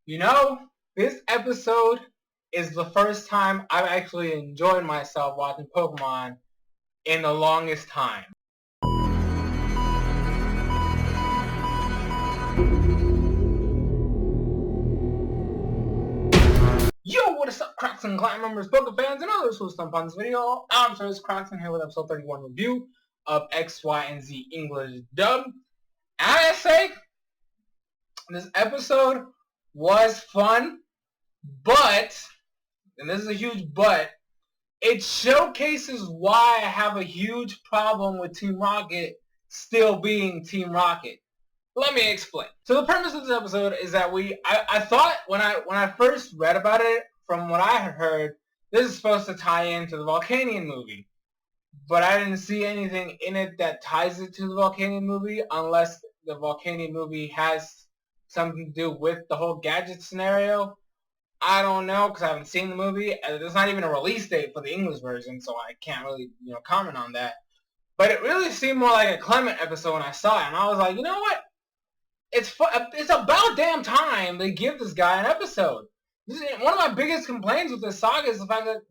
You know, this episode is the first time I've actually enjoyed myself watching Pokemon in the longest time. Yo, what is up, Crockxen clan members, Poke fans, and others who stump on this video? I'm SoresanCrockxen here with episode 31 review of XY&Z English dub. And I gotta say, this episode was fun, but, and this is a huge but, it showcases why I have a huge problem with Team Rocket still being Team Rocket. Let me explain. So the premise of this episode is that I thought when I first read about it, from what I had heard, this is supposed to tie into the Volcanion movie. But I didn't see anything in it that ties it to the Volcanion movie unless the Volcanion movie has something to do with the whole gadget scenario. I don't know because I haven't seen the movie. There's not even a release date for the English version, so I can't really comment on that. But it really seemed more like a Clement episode when I saw it, and I was like, you know what? It's about damn time they give this guy an episode. One of my biggest complaints with this saga is the fact that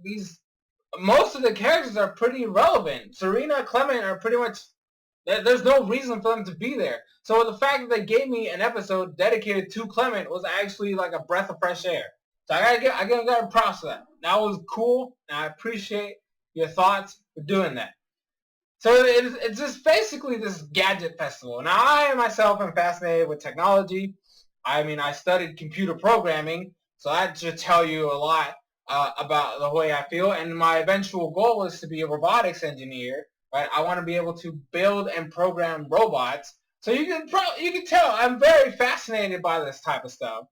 most of the characters are pretty irrelevant. Serena, Clement are pretty much, there's no reason for them to be there. So the fact that they gave me an episode dedicated to Clement was actually like a breath of fresh air. So I gotta props for that. That was cool, and I appreciate your thoughts for doing that. So it's just basically this gadget festival. Now I myself am fascinated with technology. I mean, I studied computer programming, so that should tell you a lot about the way I feel. And my eventual goal is to be a robotics engineer. Right? I want to be able to build and program robots. So you can tell I'm very fascinated by this type of stuff.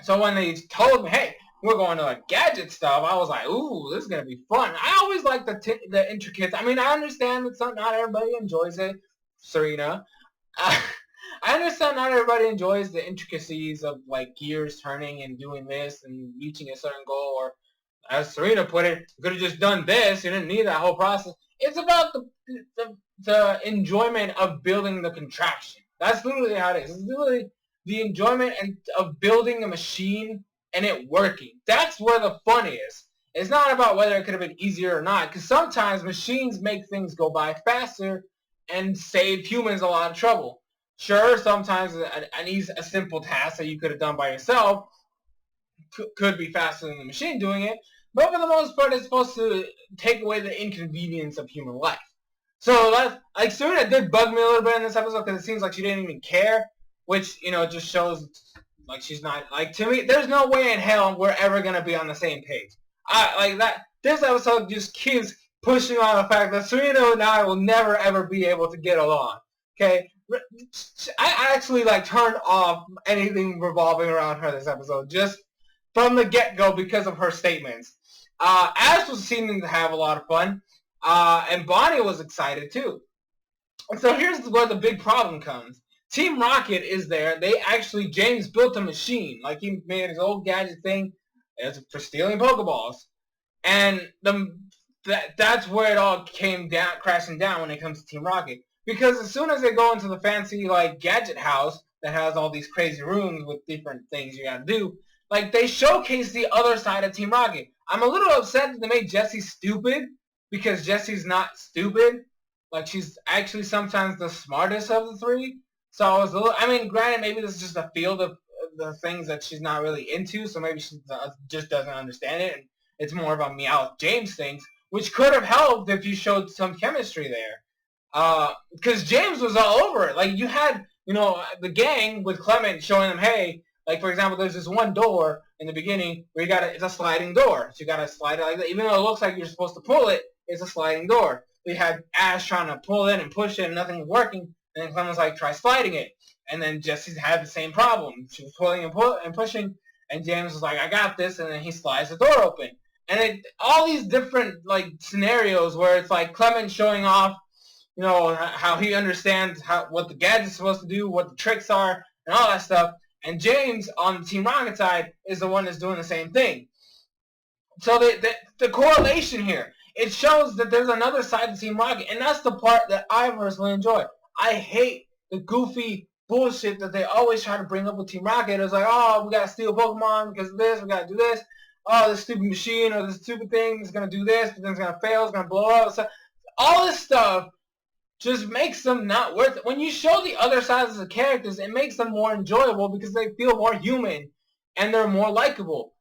So when they told me, hey, we're going to like gadget stuff, I was like, ooh, this is going to be fun. I always like the intricate. I mean, I understand that not everybody enjoys it, Serena. I understand not everybody enjoys the intricacies of like gears turning and doing this and reaching a certain goal. Or as Serena put it, you could have just done this. You didn't need that whole process. It's about the enjoyment of building the contraption. That's literally how it is. It's literally the enjoyment of building a machine and it working. That's where the fun is. It's not about whether it could have been easier or not, because sometimes machines make things go by faster and save humans a lot of trouble. Sure, sometimes a simple task that you could have done by yourself could be faster than the machine doing it, but for the most part, it's supposed to take away the inconvenience of human life. So, like, Serena did bug me a little bit in this episode because it seems like she didn't even care, which, just shows, like, she's not, like, to me, there's no way in hell we're ever going to be on the same page. This episode just keeps pushing on the fact that Serena and I will never, ever be able to get along, okay? I actually, like, turned off anything revolving around her this episode, just from the get-go because of her statements. Ash was seeming to have a lot of fun, and Bonnie was excited, too. And so here's where the big problem comes. Team Rocket is there. James built a machine. Like, he made his old gadget thing for stealing Pokeballs. And that's where it all came down, crashing down when it comes to Team Rocket. Because as soon as they go into the fancy, like, gadget house that has all these crazy rooms with different things you gotta do, like, they showcase the other side of Team Rocket. I'm a little upset that they made Jessie stupid, because Jessie's not stupid. Like, she's actually sometimes the smartest of the three. So I was granted, maybe this is just a field of the things that she's not really into, so maybe she just doesn't understand it, and it's more of a Meow James thing, which could have helped if you showed some chemistry there. Because James was all over it. Like, you had, the gang with Clement showing them, hey, like, for example, there's this one door in the beginning where it's a sliding door. So you got to slide it like that. Even though it looks like you're supposed to pull it, it's a sliding door. We had Ash trying to pull it and push it, and nothing was working. And then Clem was like, try sliding it. And then Jessie had the same problem. She was pulling and pushing, and James was like, I got this, and then he slides the door open. And all these different, like, scenarios where it's like Clement showing off, how he understands what the gadget's supposed to do, what the tricks are, and all that stuff. And James, on the Team Rocket side, is the one that's doing the same thing. So the correlation here, it shows that there's another side to Team Rocket, and that's the part that I personally enjoy. I hate the goofy bullshit that they always try to bring up with Team Rocket. It's like, oh, we gotta steal Pokemon because of this, we gotta do this. Oh, this stupid machine or this stupid thing is gonna do this, but then it's gonna fail, it's gonna blow up. So all this stuff just makes them not worth it. When you show the other sides of the characters, it makes them more enjoyable because they feel more human and they're more likable.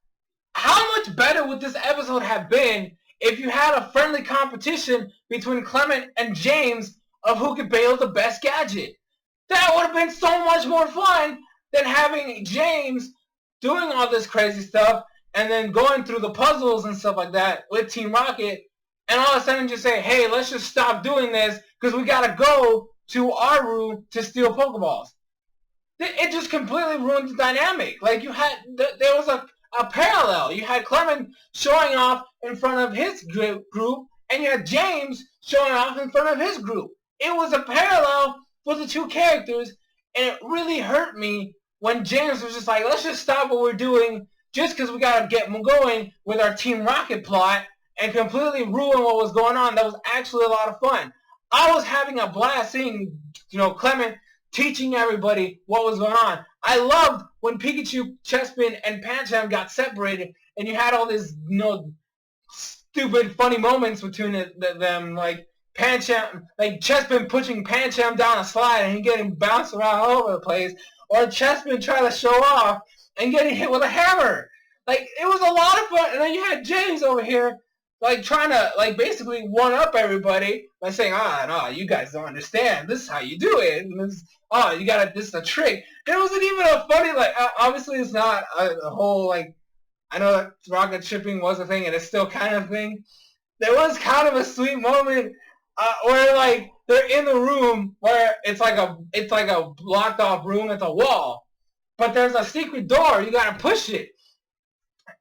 How much better would this episode have been if you had a friendly competition between Clement and James of who could build the best gadget? That would have been so much more fun than having James doing all this crazy stuff and then going through the puzzles and stuff like that with Team Rocket, and all of a sudden just say, hey, let's just stop doing this because we gotta go to our room to steal Pokeballs. It just completely ruined the dynamic. Like, you had, there was a parallel. You had Clement showing off in front of his group, and you had James showing off in front of his group. It was a parallel for the two characters, and it really hurt me when James was just like, let's just stop what we're doing just because we gotta get going with our Team Rocket plot and completely ruin what was going on. That was actually a lot of fun. I was having a blast seeing, Clement teaching everybody what was going on. I loved when Pikachu, Chespin, and Pancham got separated, and you had all these, stupid, funny moments between them, like Pancham, like Chespin pushing Pancham down a slide and he getting bounced around all over the place, or Chespin trying to show off and getting hit with a hammer. Like, it was a lot of fun. And then you had James over here, like, trying to, like, basically one-up everybody by saying, no, you guys don't understand. This is how you do it. And this, this is a trick. There wasn't even a funny, like, obviously it's not a whole, like, I know that rocket shipping was a thing and it's still kind of a thing. There was kind of a sweet moment where, like, they're in the room where it's like a blocked off room. It's a wall. But there's a secret door. You gotta push it.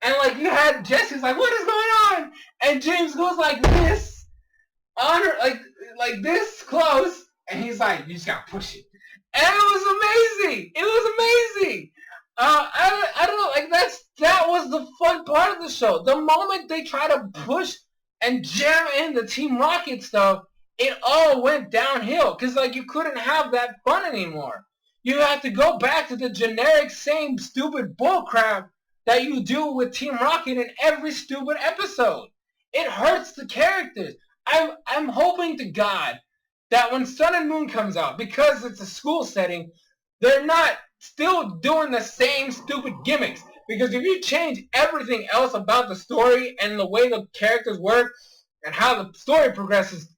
And, like, you had Jesse's like, what is going on? And James goes like this, like this close, and he's like, you just gotta push it. And it was amazing. It was amazing. I don't know, like, that was the fun part of the show. The moment they try to push and jam in the Team Rocket stuff, it all went downhill. Because, like, you couldn't have that fun anymore. You have to go back to the generic same stupid bullcrap that you do with Team Rocket in every stupid episode. It hurts the characters. I'm hoping to God that when Sun and Moon comes out, because it's a school setting, they're not still doing the same stupid gimmicks. Because if you change everything else about the story and the way the characters work and how the story progresses,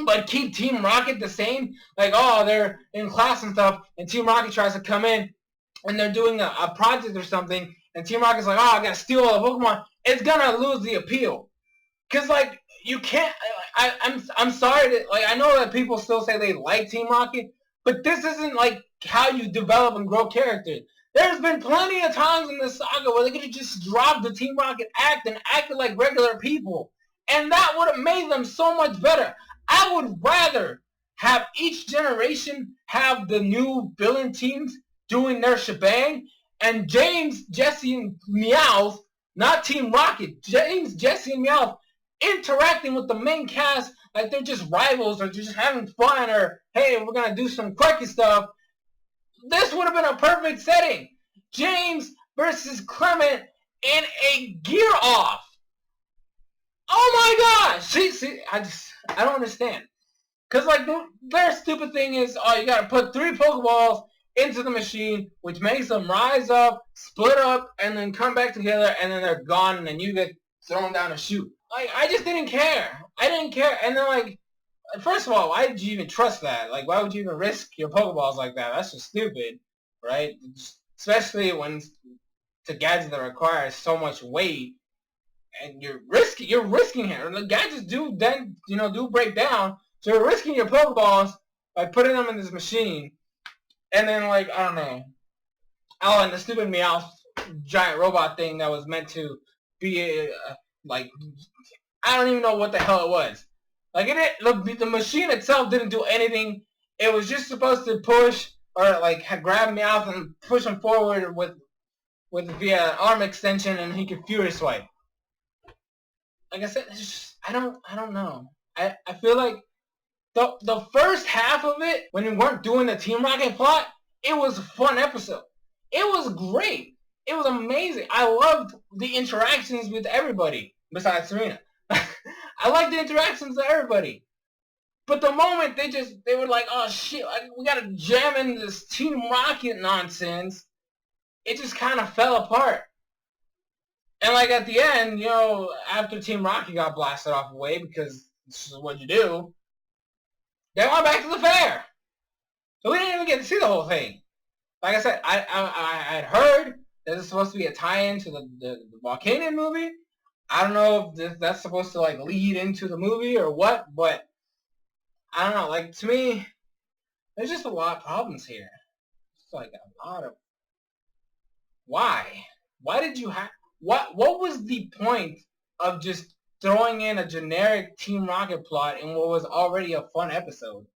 but keep Team Rocket the same, like, they're in class and stuff, and Team Rocket tries to come in, and they're doing a project or something, and Team Rocket's like, I gotta steal all the Pokemon, it's gonna lose the appeal. Because, like, you can't, I'm sorry to, like, I know that people still say they like Team Rocket, but this isn't, like, how you develop and grow characters. There's been plenty of times in this saga where they could have just dropped the Team Rocket act and acted like regular people. And that would have made them so much better. I would rather have each generation have the new villain teams doing their shebang, and James, Jesse, and Meowth, not Team Rocket, James, Jesse, and Meowth interacting with the main cast like they're just rivals or just having fun, or, hey, we're going to do some quirky stuff. This would have been a perfect setting. James versus Clement in a gear off. Oh my gosh! See, I don't understand. Because, like, their stupid thing is, you gotta put 3 Pokeballs into the machine, which makes them rise up, split up, and then come back together, and then they're gone, and then you get thrown down a chute. Like, I just didn't care. I didn't care. And then, like, first of all, why did you even trust that? Like, why would you even risk your Pokeballs like that? That's just stupid, right? Especially when it's a gadget that requires so much weight. And you're risking it. The gadgets do break down. So you're risking your Pokeballs by putting them in this machine. And then, like, I don't know. Oh, and the stupid Meowth giant robot thing that was meant to be, like, I don't even know what the hell it was. Like, the machine itself didn't do anything. It was just supposed to push, or, like, grab Meowth and push him forward via arm extension, and he could Fury Swipe. Like I said, it's just, I don't know. I feel like the first half of it, when we weren't doing the Team Rocket plot, It was a fun episode. It was great. It was amazing. I loved the interactions with everybody besides Serena. I liked the interactions with everybody. But the moment they were like, oh shit, we gotta jam in this Team Rocket nonsense, it just kind of fell apart. And like at the end, you know, after Team Rocket got blasted off the way because this is what you do, they went back to the fair. So we didn't even get to see the whole thing. Like I said, I had heard that it's supposed to be a tie-in to the Volcanion movie. I don't know if that's supposed to like lead into the movie or what, but I don't know. Like to me, there's just a lot of problems here. It's like a lot of why? Why did you have what was the point of just throwing in a generic Team Rocket plot in what was already a fun episode?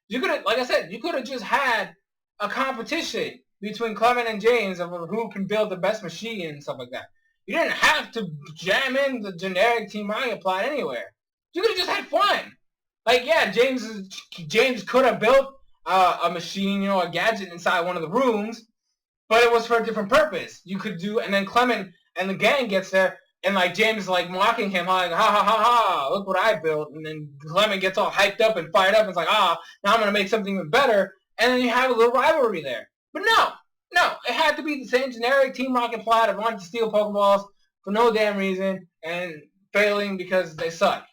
You could have, like I said, you could have just had a competition between Clement and James of who can build the best machine and stuff like that. You didn't have to jam in the generic Team Rocket plot anywhere. You could have just had fun. Like, yeah, James could have built a machine, you know, a gadget inside one of the rooms, but it was for a different purpose. You could do, and then Clement and the gang gets there, and like James is like mocking him, like, ha ha ha ha, look what I built. And then Clement gets all hyped up and fired up and it's like, now I'm going to make something even better. And then you have a little rivalry there. But no, it had to be the same generic Team Rocket plot of wanting to steal Pokeballs for no damn reason and failing because they suck.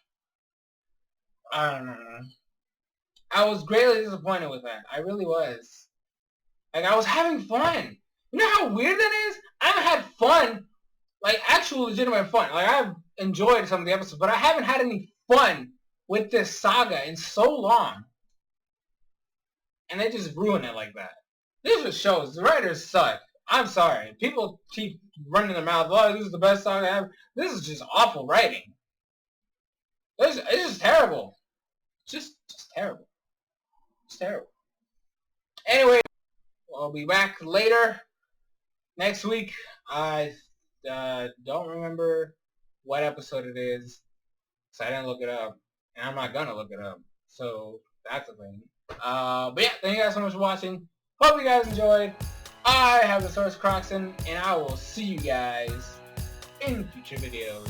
I don't know. I was greatly disappointed with that. I really was. Like, I was having fun. You know how weird that is? I've had fun, like, actual legitimate fun. Like, I've enjoyed some of the episodes, but I haven't had any fun with this saga in so long. And they just ruin it like that. This just shows the writers suck. I'm sorry. People keep running their mouth, oh, this is the best saga ever. This is just awful writing. It's just terrible. Just terrible. It's terrible. Anyway, I'll be back later next week. I don't remember what episode it is, so I didn't look it up, and I'm not gonna look it up. So that's a thing. But yeah, thank you guys so much for watching. Hope you guys enjoyed. I have the SoresanCrockxen, and I will see you guys in future videos.